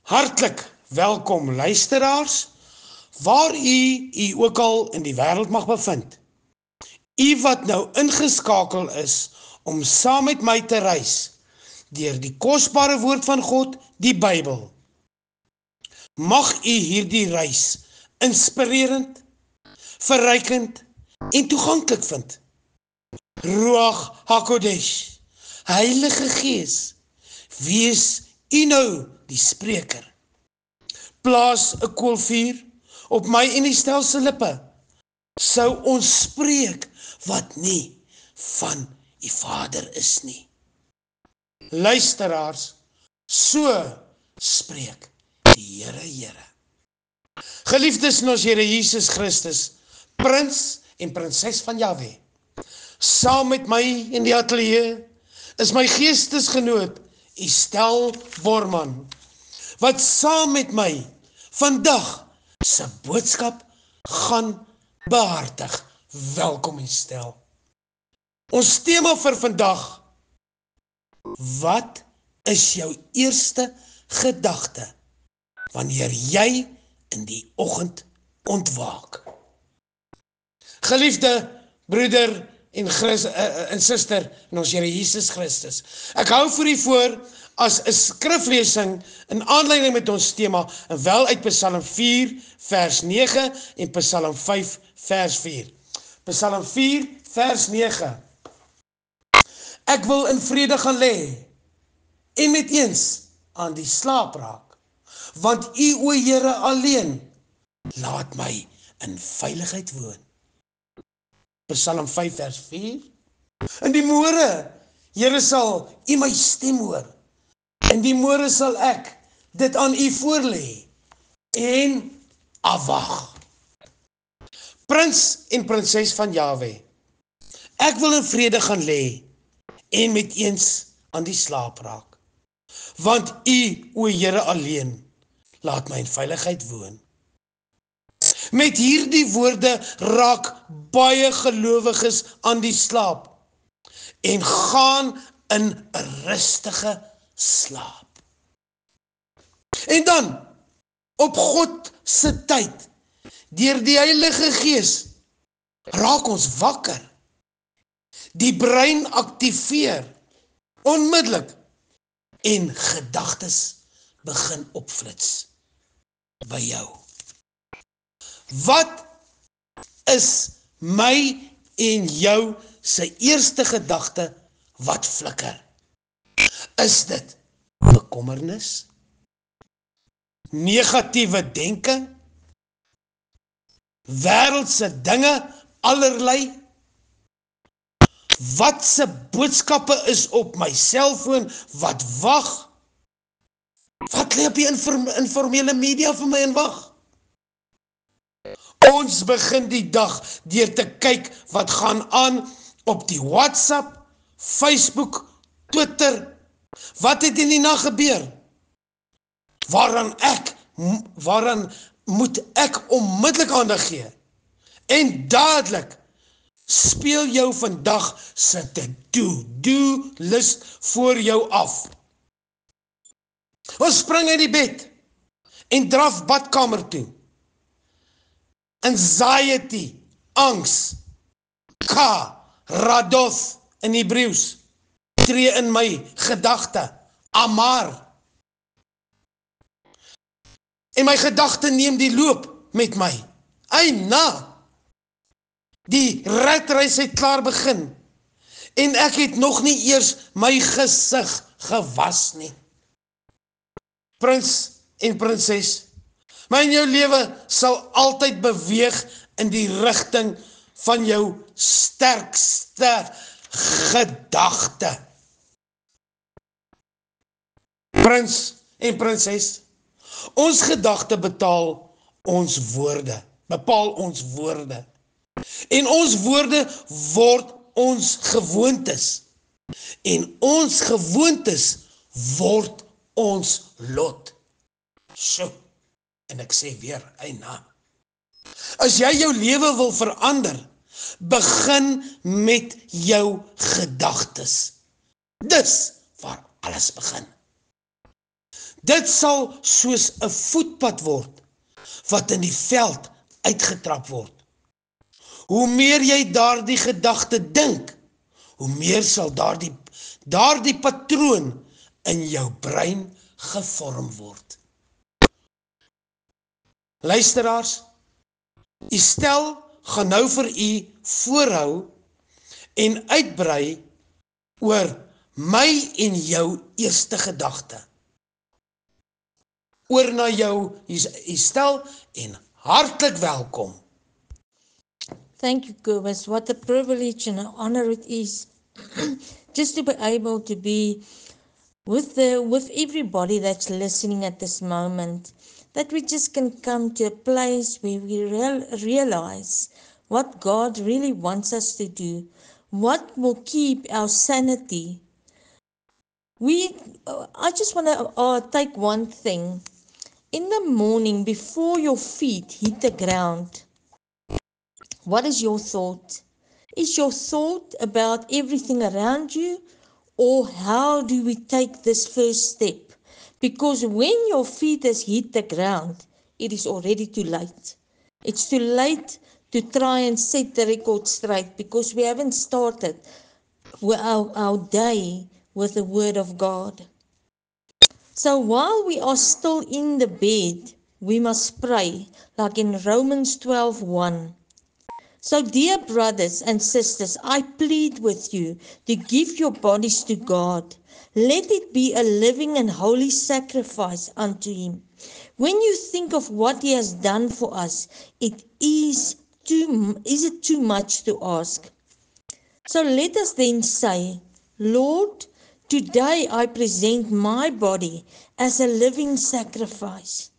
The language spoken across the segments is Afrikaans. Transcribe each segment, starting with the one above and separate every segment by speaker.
Speaker 1: Hartlik welkom luisteraars, waar u ook al in die wêreld mag bevind. U wat nou ingeskakel is om saam met my te reis deur die kosbare woord van God, die Bybel. Mag u hierdie reis inspirerend, verrykend en toeganklik vind. Ruach HaKodesh, Heilige Gees, wees u nou die spreker. Plaas 'n koolvuur op my en die stel se lippe, sou ons spreek wat nie van die Vader is nie. Luisteraars, so spreek die Here. Geliefdes in ons Here Jesus Christus, prins en prinses van Jahwe, saam met my in die ateljee is my geestesgenoot Estel Worman, wat saam met my vandag se boodskap gaan behartig. Welkom Estel. Ons tema vir vandag: wat is jou eerste gedagte wanneer jy in die oggend ontwaak? Geliefde broeder en suster in ons Here Jesus Christus, ek hou vir u voor as 'n skriflesing in aanleiding met ons tema, en wel uit Psalm 4 vers 9 en Psalm 5 vers 4. Psalm 4 vers 9. Ek wil in vrede gaan lê en met eens aan die slaap raak, want u, o Here, alleen laat my in veiligheid woon. Psalm 5 vers 4. In die môre, Here, sal u my stem hoor. In die môre sal ek dit aan u voorlê en afwag. Prins en prinses van Jahwe, ek wil in vrede gaan lê en met eens aan die slaap raak, want u, o Here, alleen laat my in veiligheid woon. Met hierdie woorde raak baie gelowiges aan die slaap en gaan in 'n rustige slaap. En dan, op God se tyd, deur die Heilige Gees, raak ons wakker. Die brein aktiveer onmiddellik en gedagtes begin opflits by jou. Wat is my en jou se eerste gedagte wat flikker? Is dit bekommernis? Negatiewe denke? Wêreldse dinge allerlei? Wat se boodskappe is op my selfoon wat wag? Wat lê op die informele media vir my en wag? Ons begin die dag deur te kyk wat gaan aan op die WhatsApp, Facebook, Twitter. Wat het in die nag gebeur? Waaraan moet ek onmiddellik aandag gee? En dadelik speel jou vandag se to-do list voor jou af. Ons spring uit die bed en draf badkamer toe. Anxiety, angs, radoth in Hebreëus, tree in my gedagte, amar. En my gedagte neem die loop met my. Die redreis het klaar begin, en ek het nog nie eers my gesig gewas nie. Prins en prinses, my en jou lewe sal altyd beweeg in die rigting van jou sterkste gedagte. Prins en prinses, ons gedagte bepaal ons woorde. En ons woorde word ons gewoontes. En ons gewoontes word ons lot. So, en ek sê weer, as jy jou lewe wil verander, begin met jou gedagtes. Dis waar alles begin. Dit sal soos 'n voetpad word, wat in die veld uitgetrap word. Hoe meer jy daardie gedagte dink, hoe meer sal daardie patroon in jou brein gevorm word. Luisteraars, u stel gaan nou vir u voorhou en uitbrei oor my en jou eerste gedagte. Oor na jou, u stel en hartlik welkom.
Speaker 2: Thank you, Kobus. What a privilege and an honor it is just to be able to be with everybody that's listening at this moment, that we just can come to a place where we realize what God really wants us to do, what will keep our sanity. I just want to take one thing. In the morning, before your feet hit the ground, what is your thought? Is your thought about everything around you, or how do we take this first step? Because when your feet has hit the ground, it is already too late. It's too late to try and set the record straight, because we haven't started our day with the Word of God. So while we are still in the bed, we must pray, like in Romans 12:1. So dear brothers and sisters, I plead with you to give your bodies to God. Let it be a living and holy sacrifice unto Him. When you think of what He has done for us, is it too much to ask? So let us then say, Lord, today I present my body as a living sacrifice.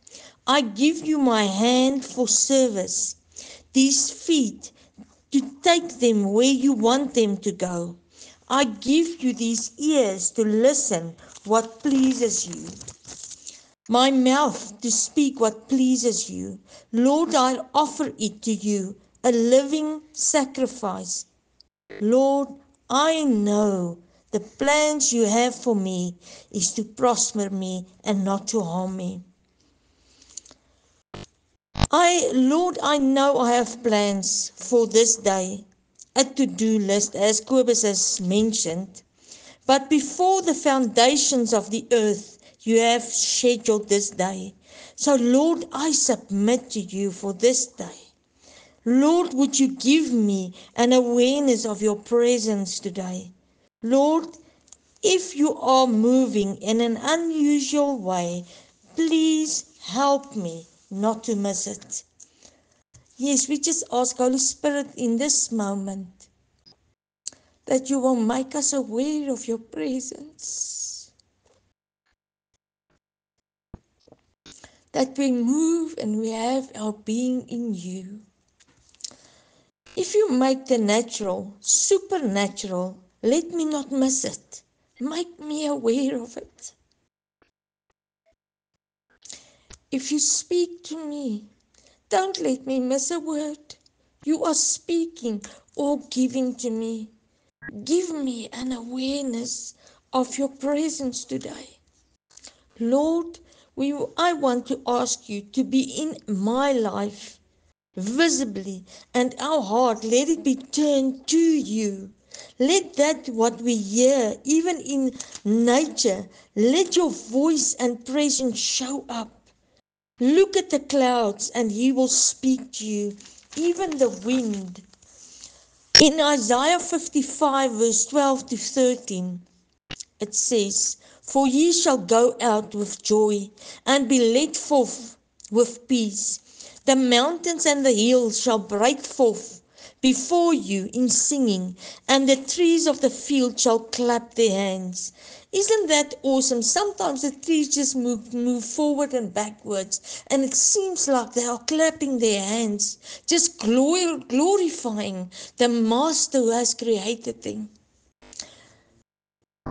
Speaker 2: I give you my hand for service, these feet, to take them where you want them to go. I give you these ears to listen what pleases you, my mouth to speak what pleases you. Lord, I offer it to you, a living sacrifice. Lord, I know the plans you have for me is to prosper me and not to harm me. Lord, I know I have plans for this day, a to-do list, as Kobus has mentioned. But before the foundations of the earth, you have scheduled this day. So, Lord, I submit to you for this day. Lord, would you give me an awareness of your presence today? Lord, if you are moving in an unusual way, please help me not to miss it. Yes, we just ask, Holy Spirit, in this moment, that you will make us aware of your presence. That we move and we have our being in you. If you make the natural supernatural, let me not miss it. Make me aware of it. If you speak to me, don't let me miss a word. You are speaking or giving to me. Give me an awareness of your presence today. Lord, I want to ask you to be in my life visibly, and our heart, let it be turned to you. Let that what we hear, even in nature, let your voice and presence show up. Look at the clouds and he will speak to you, even the wind. In Isaiah 55 verse 12 to 13, it says, For ye shall go out with joy and be led forth with peace. The mountains and the hills shall break forth before you in singing, and the trees of the field shall clap their hands. Isn't that awesome? Sometimes the trees just move forward and backwards, and it seems like they are clapping their hands, just glorifying the Master who has created them.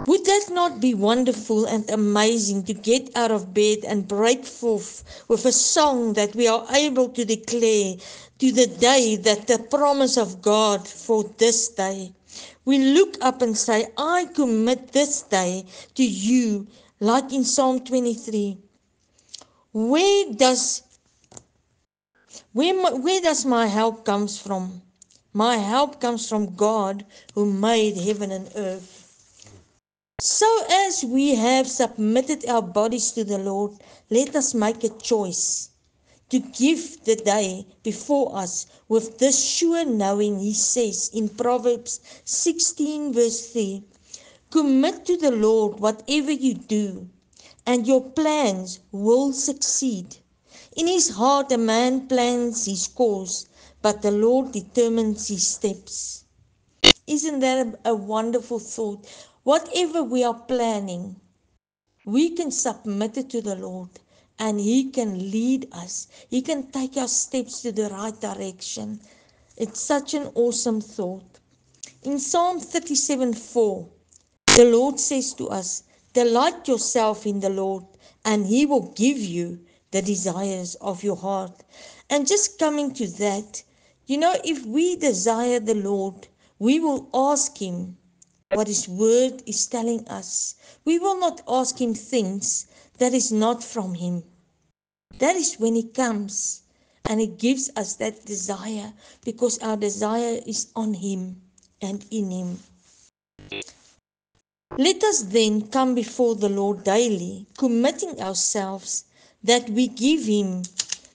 Speaker 2: Would that not be wonderful and amazing to get out of bed and break forth with a song that we are able to declare to the day, that the promise of God for this day? We look up and say, I commit this day to you like in Psalm 23. Where does my help comes from? My help comes from God who made heaven and earth. So as we have submitted our bodies to the Lord, let us make a choice to give the day before us with this sure knowing. He says in Proverbs 16 verse 3, commit to the Lord whatever you do, and your plans will succeed. In his heart a man plans his course, but the Lord determines his steps. Isn't that a wonderful thought? Whatever we are planning, we can submit it to the Lord and He can lead us. He can take our steps to the right direction. It's such an awesome thought. In Psalm 37:4, the Lord says to us, delight yourself in the Lord and He will give you the desires of your heart. And just coming to that, if we desire the Lord, we will ask Him what His word is telling us. We will not ask Him things that is not from Him. That is when He comes and He gives us that desire, because our desire is on Him and in Him. Let us then come before the Lord daily, committing ourselves that we give Him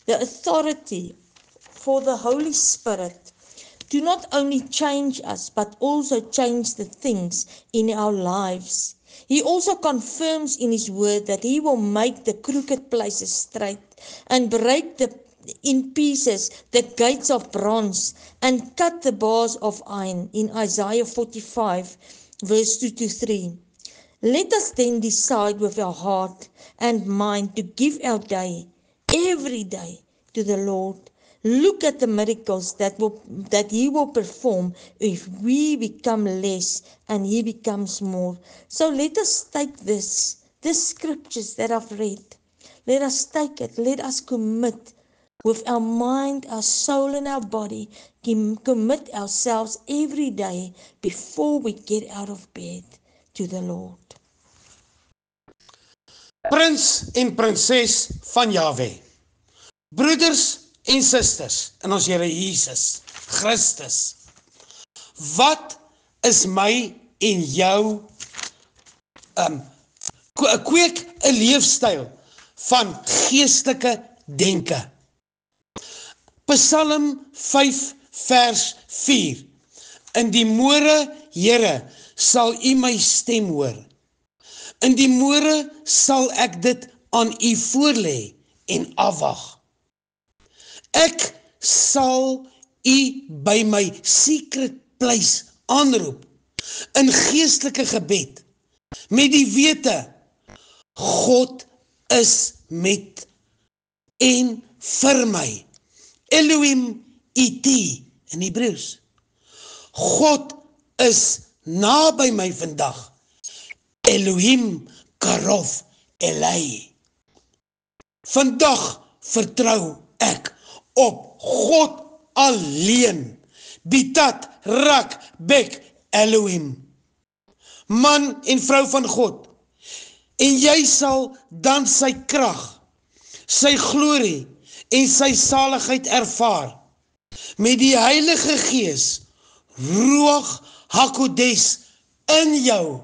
Speaker 2: the authority for the Holy Spirit to not only change us, but also change the things in our lives. He also confirms in His word that He will make the crooked places straight and break in pieces the gates of bronze and cut the bars of iron in Isaiah 45 verse 2 to 3. Let us then decide with our heart and mind to give our day, every day, to the Lord. Look at the miracles that He will perform if we become less and He becomes more. So let us take this scriptures that I've read. Let us take it. Let us commit with our mind, our soul, and our body. Commit ourselves every day before we get out of bed to the Lord.
Speaker 1: Prins en prinses van Jahwe, broeders en susters in ons Here Jesus Christus, wat is my en jou kweek 'n leefstyl van geestelike denke. Psalm 5 vers 4. In die môre, Here, sal U my stem hoor. In die môre sal ek dit aan U voorlê en afwag. Ek sal U by my secret place aanroep in geestelike gebed met die wete God is met en vir my. Elohim iti in Hebreëus. God is naby my vandag. Elohim karof elai. Vandag vertrou ek op God alleen. Bitat rak bek Elohim. Man en vrou van God. En jy sal dan sy krag, sy glorie en sy saligheid ervaar. Met die Heilige Gees, Ruach HaKodes in jou.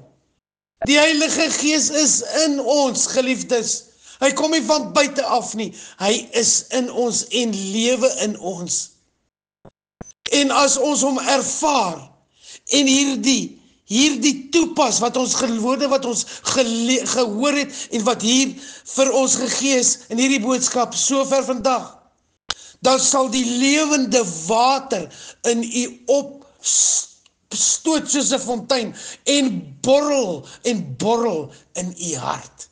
Speaker 1: Die Heilige Gees is in ons, geliefdes. Hy kom nie van buite af nie. Hy is in ons en lewe in ons. En as ons hom ervaar en hierdie toepas wat ons woorde wat ons gehoor het en wat hier vir ons gegee is in hierdie boodskap sover vandag, dan sal die lewende water in u opstoot soos 'n fontein en borrel in u hart,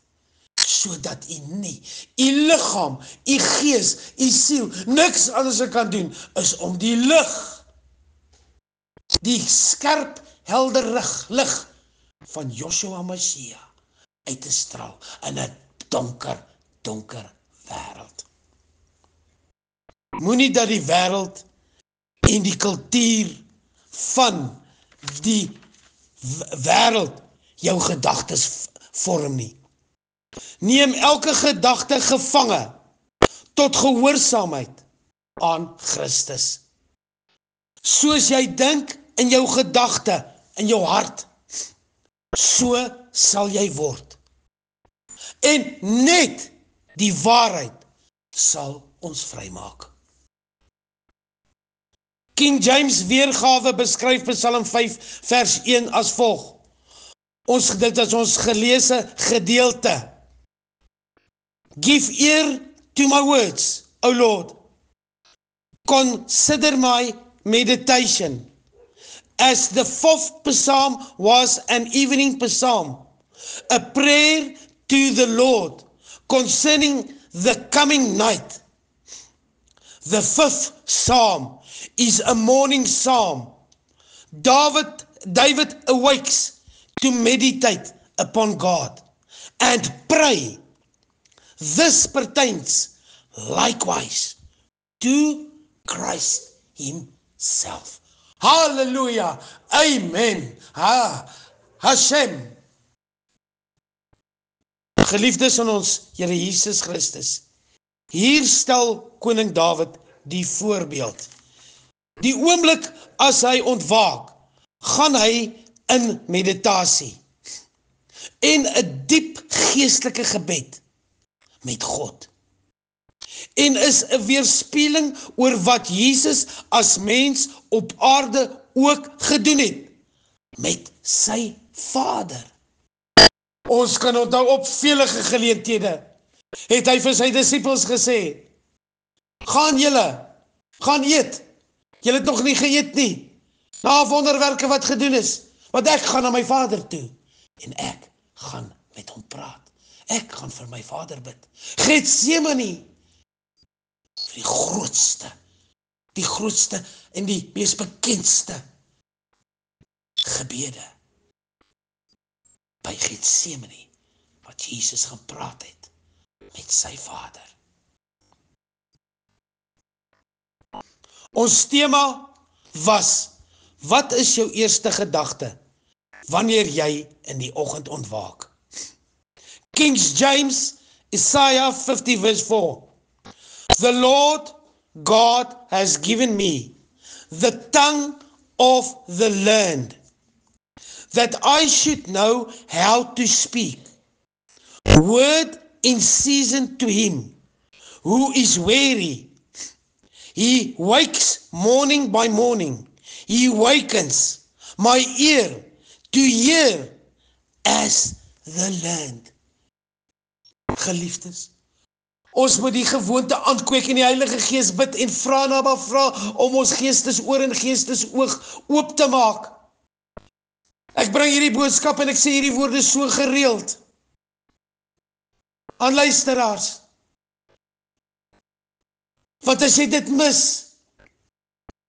Speaker 1: sodat u nie u liggaam, u gees, u siel niks anders kan doen is om die lig, die skerp helder lig van Joshua Mashiach uit te straal in 'n donker wêreld. Moenie dat die wêreld en die kultuur van die wêreld jou gedagtes vorm nie. Neem elke gedagte gevange tot gehoorsaamheid aan Christus. Soos jy dink in jou gedagte, in jou hart, so sal jy word. En net die waarheid sal ons vrymaak. King James weergawe beskryf Psalm 5 vers 1 as volg. Dit is ons geleese gedeelte. Give ear to my words, O Lord. Consider my meditation. As the 4th psalm was an evening psalm, a prayer to the Lord concerning the coming night. The 5th psalm is a morning psalm. David awakes to meditate upon God and pray. This pertains likewise to Christ himself. Hallelujah. Amen. Hashem. Geliefdes in ons Here Jesus Christus. Hier stel koning David die voorbeeld. Die oomblik as hy ontwaak, gaan hy in meditasie en 'n diep geestelike gebed met God. En is 'n weerspieëling oor wat Jesus as mens op aarde ook gedoen het met sy Vader. Ons kan onthou op vele geleenthede het hy vir sy disippels gesê, gaan julle, gaan eet. Julle het nog nie geëet nie. Na wonderwerke wat gedoen is, want ek gaan na my Vader toe en ek gaan met hom praat. Ek gaan vir my Vader bid. Getsemane, die grootste en die mees bekendste gebede by Getsemane, wat Jesus gaan praat het met sy Vader. Ons tema was, wat is jou eerste gedagte wanneer jy in die oggend ontwaak? King James, Isaiah 50 verse 4. The Lord God has given me the tongue of the learned, that I should know how to speak. Word in season to him who is weary. He wakes morning by morning. He wakens my ear to hear as the learned. Geliefdes, ons moet die gewoonte aankweek en die Heilige Gees bid en vra om ons geestesoor en geestesoog oop te maak. Ek bring hierdie boodskap en ek sê hierdie woorde so gereeld aan luisteraars. Want as jy dit mis,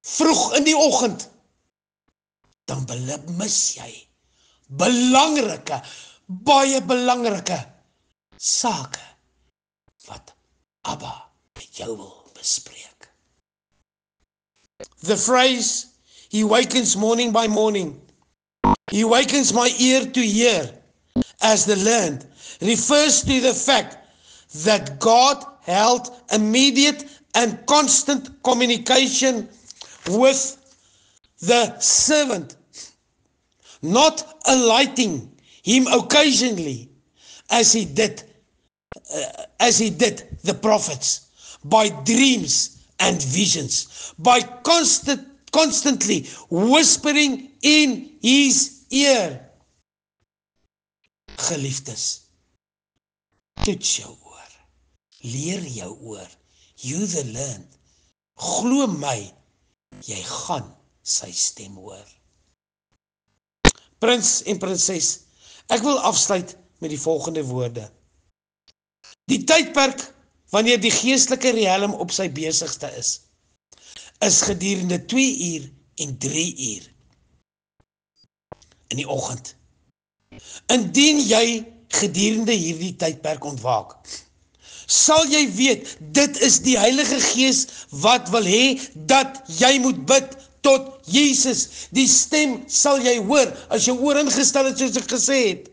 Speaker 1: vroeg in die oggend, dan mis jy baie belangrike sake wat Abba met jou wil bespreek. The phrase, he wakens morning by morning, he wakens my ear to hear as the learned, refers to the fact that God held immediate and constant communication with the servant, not alighting him occasionally as he did the prophets, by dreams and visions, by constantly whispering in his ear. Geliefdes, toets jou oor, leer jou oor, you the learned, glo my, jy gaan sy stem hoor. Prins en prinses, ek wil afsluit met die volgende woorde. Die tydperk wanneer die geestelike riem op sy besigste is gedurende 2 uur en 3 uur in die oggend. Indien jy gedurende hierdie tydperk ontwaak, sal jy weet, dit is die Heilige Gees wat wil hê dat jy moet bid tot Jesus. Die stem sal jy hoor as jy oor ingestel het soos ek gesê het.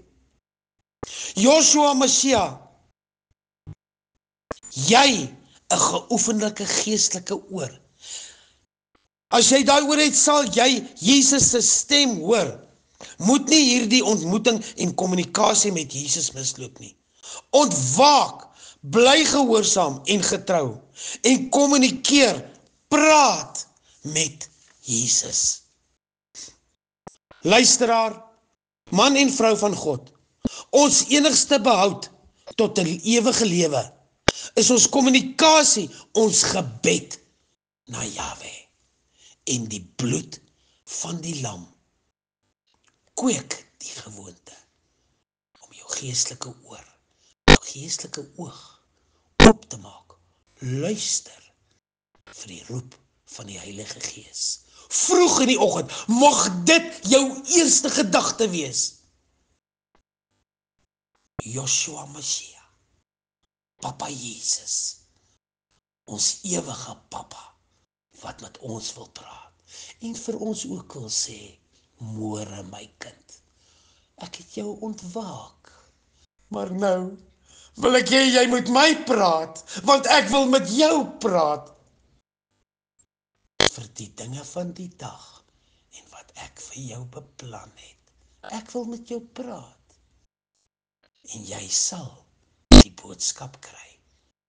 Speaker 1: Joshua Mashiach, jy 'n geoefenlike geestelike oor. As jy daai oor het, sal jy Jesus se stem hoor. Moet nie hierdie ontmoeting en kommunikasie met Jesus misloop nie. Ontwaak, bly gehoorsaam en getrou en kommunikeer, praat met Jesus. Luisteraar, man en vrou van God, ons enigste behoud tot 'n ewige lewe is ons kommunikasie, ons gebed na Jahwe en die bloed van die lam. Kweek die gewoonte om jou geestelike oor, jou geestelike oog oop te maak. Luister vir die roep van die Heilige Gees. Vroeg in die oggend, mag dit jou eerste gedagte wees. Joshua Mashiach, Papa Jesus, ons ewige Papa, wat met ons wil praat, en vir ons ook wil sê, môre my kind, ek het jou ontwaak, maar nou wil ek hê jy moet my praat, want ek wil met jou praat, vir die dinge van die dag, en wat ek vir jou beplan het. Ek wil met jou praat, en jy sal die boodskap kry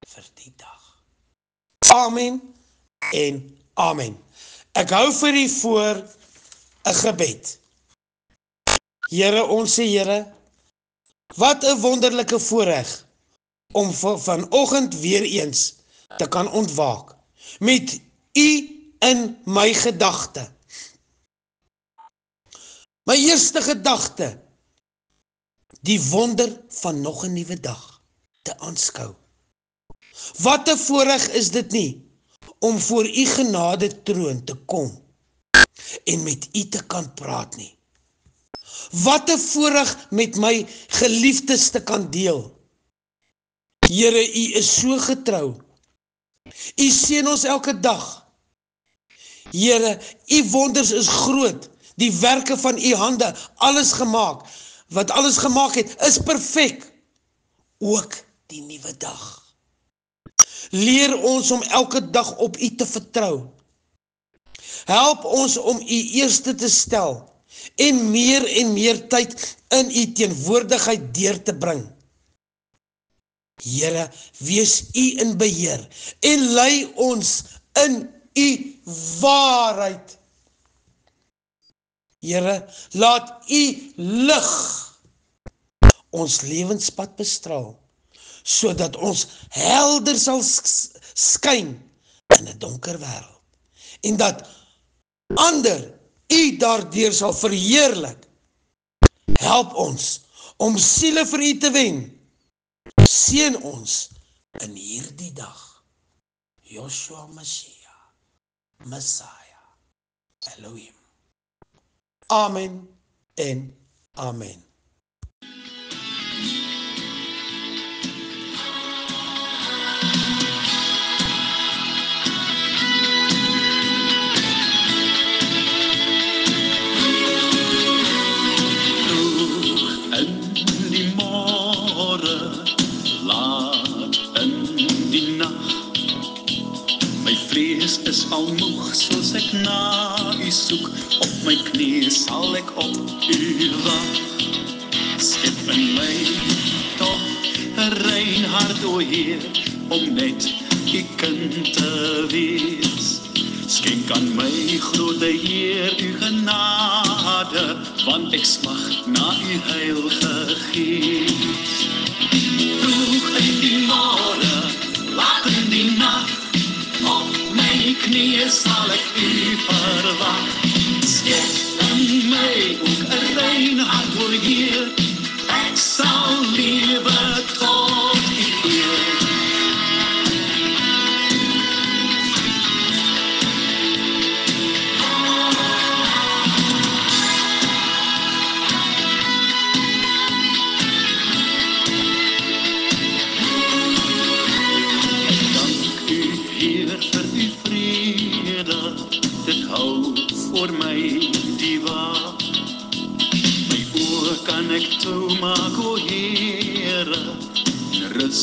Speaker 1: vir die dag. Amen en amen. Ek hou vir u voor 'n gebed. Here, onse Here, wat 'n wonderlike voorreg om vanoggend weer eens te kan ontwaak met u in my gedagte. My eerste gedagte, die wonder van nog 'n nuwe dag te aanskou. Wat 'n voorreg is dit nie om voor u genade troon te kom en met u te kan praat nie. Wat 'n voorreg met my geliefdes te kan deel. Here, u is so getrou. U seën ons elke dag. Here, u wonders is groot. Die werke van u hande, alles gemaak. Wat alles gemaak het, is perfek. Ook die nuwe dag. Leer ons om elke dag op u te vertrou. Help ons om u eerste te stel en meer tyd in u teenwoordigheid deur te bring. Here, wees u in beheer en lei ons in u waarheid. Here, laat u lig ons lewenspad bestraal, sodat ons helder sal skyn in 'n donker wêreld, en dat ander u daardeur sal verheerlik. Help ons om siele vir u te wen. Seën ons in hierdie dag. Joshua Mashiach, Messiah, Elohim. Amen en amen.
Speaker 3: Is al moeg, soos ek na u soek, op my knie sal ek op u wag. Skep in my toch 'n rein hart, o Heer, om net u kind te wees. Skenk aan my grote Heer u genade, want ek smag na u heilige Gees. Vroeg in die môre, laat in die nag, op my knieë sal ek u verwag. Skep in my ook 'n rein hart, o Heer, ek sal lewe tot u eer. Voor my die waar, my oor kan ek toe maak, o Heer,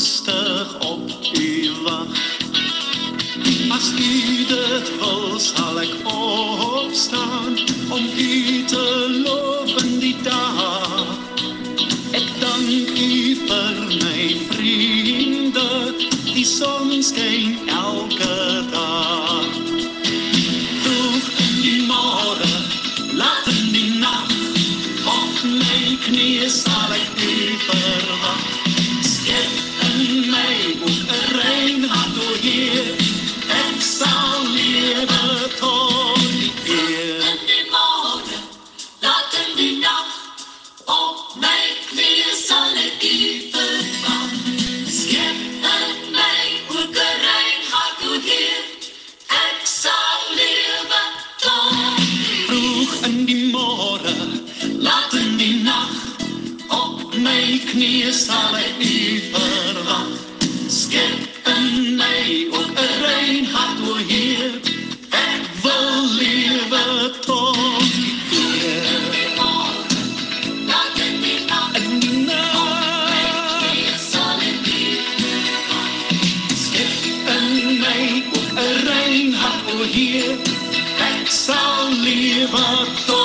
Speaker 3: rustig op u wag. As u dit wil, sal ek opstaan om u te loof in die dag. Ek dank u vir my vriende, die son skyn elke dag. Vroeg in die môre, laat in die nag, op my knieë sal ek u verwag. Skep in my ook 'n rein hart, o Heer, ek sal lewe tot die eer.
Speaker 4: In die môre, laat in die nag, op my knieë sal ek u verwag. Skep in my ook 'n rein hart, o Heer, ek sal lewe tot die eer.
Speaker 3: Vroeg in die môre, laat in die nag, op my knieë sal ek u verwag. Skep in my ook 'n rein hart, o Heer, ek wil lewe tot die eer.
Speaker 4: Laat in die nag,
Speaker 3: In die nag,
Speaker 4: knieë sal ek u verwag.
Speaker 3: skep in my ook 'n rein hart, o Heer, ek sal lewe tot